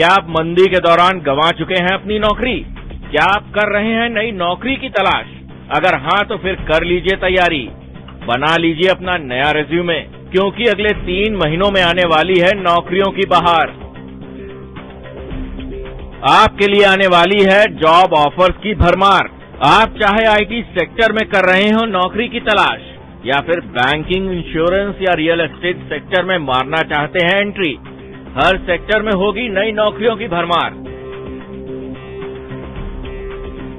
क्या आप मंदी के दौरान गंवा चुके हैं अपनी नौकरी? क्या आप कर रहे हैं नई नौकरी की तलाश? अगर हाँ तो फिर कर लीजिए तैयारी, बना लीजिए अपना नया रिज्यूमे, क्योंकि अगले 3 महीनों में आने वाली है नौकरियों की बहार। आपके लिए आने वाली है जॉब ऑफर्स की भरमार। आप चाहे आईटी सेक्टर में कर रहे हो नौकरी की तलाश, या फिर बैंकिंग, इंश्योरेंस या रियल एस्टेट सेक्टर में मारना चाहते हैं एंट्री, हर सेक्टर में होगी नई नौकरियों की भरमार।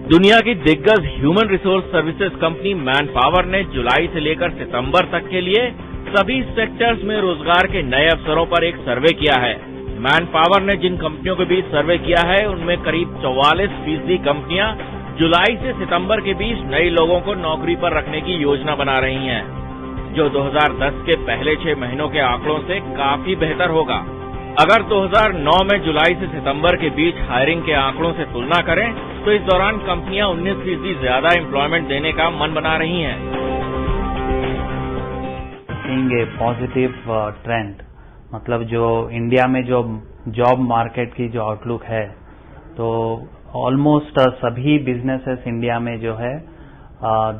दुनिया की दिग्गज human resource services company manpower ने जुलाई से लेकर सितंबर तक के लिए सभी सेक्टर्स में रोजगार के नए अवसरों पर एक सर्वे किया है। मैनपावर ने जिन कंपनियों के बीच सर्वे किया है, उनमें करीब 44% कंपनियां जुलाई से सितंबर के बीच नए लोगों को नौकरी पर रखने की योजना बना रही हैं, जो 2010 के पहले 6 महीनों के आंकड़ों से काफी बेहतर होगा। अगर 2009 में जुलाई से सितंबर के बीच हायरिंग के आंकड़ों से तुलना करें तो इस दौरान कंपनियां 19% ज्यादा एम्प्लॉयमेंट देने का मन बना रही हैं। सीइंग ए पॉजिटिव ट्रेंड, मतलब जो इंडिया में जो जॉब मार्केट की जो आउटलुक है, तो ऑलमोस्ट सभी बिजनेसेस इंडिया में जो है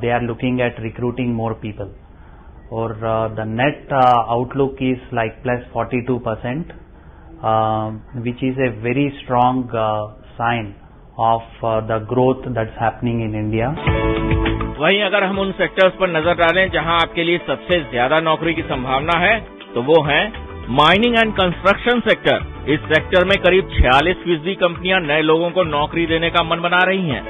they are looking at recruiting more people, और the net outlook is like +42%, which is a very strong sign of the growth that's happening in India. वहीं अगर हम उन सेक्टर्स पर नजर डालें जहां आपके लिए सबसे ज्यादा नौकरी की संभावना है, तो वो है माइनिंग एंड कंस्ट्रक्शन सेक्टर। इस सेक्टर में करीब 46% कंपनियां नए लोगों को नौकरी देने का मन बना रही हैं।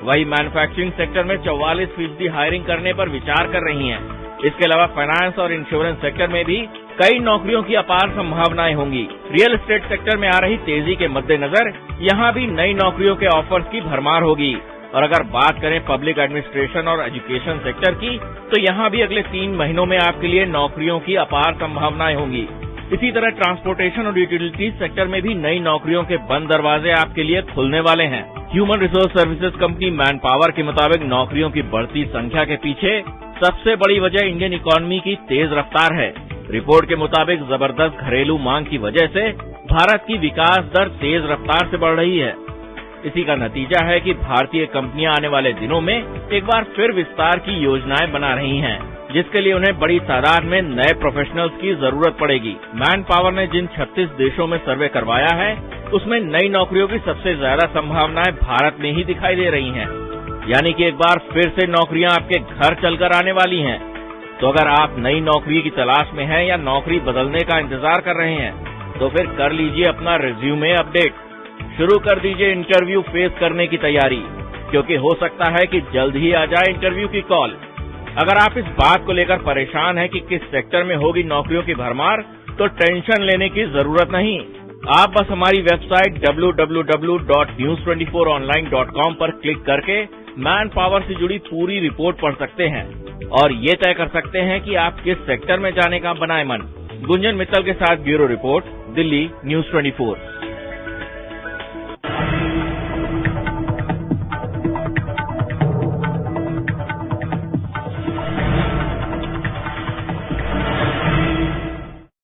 वहीं मैन्युफैक्चरिंग सेक्टर में 44% हायरिंग करने पर विचार कर रही हैं। इसके अलावा फाइनेंस और इंश्योरेंस सेक्टर में भी कई नौकरियों की अपार संभावनाएं होंगी। रियल एस्टेट सेक्टर में आ रही तेजी के मद्देनजर यहां भी नई नौकरियों के ऑफर्स की भरमार होगी। और अगर बात करें पब्लिक एडमिनिस्ट्रेशन और एजुकेशन सेक्टर की, तो यहां भी अगले 3 महीनों में आपके लिए नौकरियों की अपार संभावनाएं होंगी। इसी तरह ट्रांसपोर्टेशन और यूटिलिटीज सेक्टर में भी नई नौकरियों के बंद दरवाजे आपके लिए खुलने वाले हैं। Human resource services company manpower के मुताबिक नौकरियों की बढ़ती संख्या के पीछे सबसे बड़ी वजह इंडियन इकोनॉमी की तेज रफ्तार है। रिपोर्ट के मुताबिक जबरदस्त घरेलू मांग की वजह से भारत की विकास दर तेज रफ्तार से बढ़ रही है। इसी का नतीजा है कि भारतीय कंपनियां आने वाले दिनों में एक बार फिर विस्तार की योजनाएं बना रही हैं, जिसके लिए उन्हें बड़ी तादाद में नए प्रोफेशनल्स की जरूरत पड़ेगी। मैनपावर ने जिन 36 देशों में सर्वे करवाया है, उसमें नई नौकरियों की सबसे ज्यादा संभावनाएं भारत में ही दिखाई दे रही हैं। यानी कि एक बार फिर से नौकरियां आपके घर चलकर आने वाली हैं। तो अगर आप नई नौकरी की तलाश में हैं या नौकरी बदलने का इंतजार कर रहे हैं, तो फिर कर लीजिए अपना रिज्यूमे अपडेट, शुरू कर दीजिए इंटरव्यू फेस करने की तैयारी, क्योंकि हो सकता है कि जल्द ही आ जाए इंटरव्यू की कॉल। अगर आप इस बात को लेकर परेशान हैं कि किस सेक्टर में होगी नौकरियों की भरमार, तो टेंशन लेने की जरूरत नहीं। आप बस हमारी वेबसाइट www.news24online.com पर क्लिक करके मैनपावर से जुड़ी पूरी रिपोर्ट पढ़ सकते हैं और ये तय कर सकते हैं कि आप किस सेक्टर में जाने का बनाए मन। गुंजन मित्तल के साथ ब्यूरो रिपोर्ट, दिल्ली, News 24।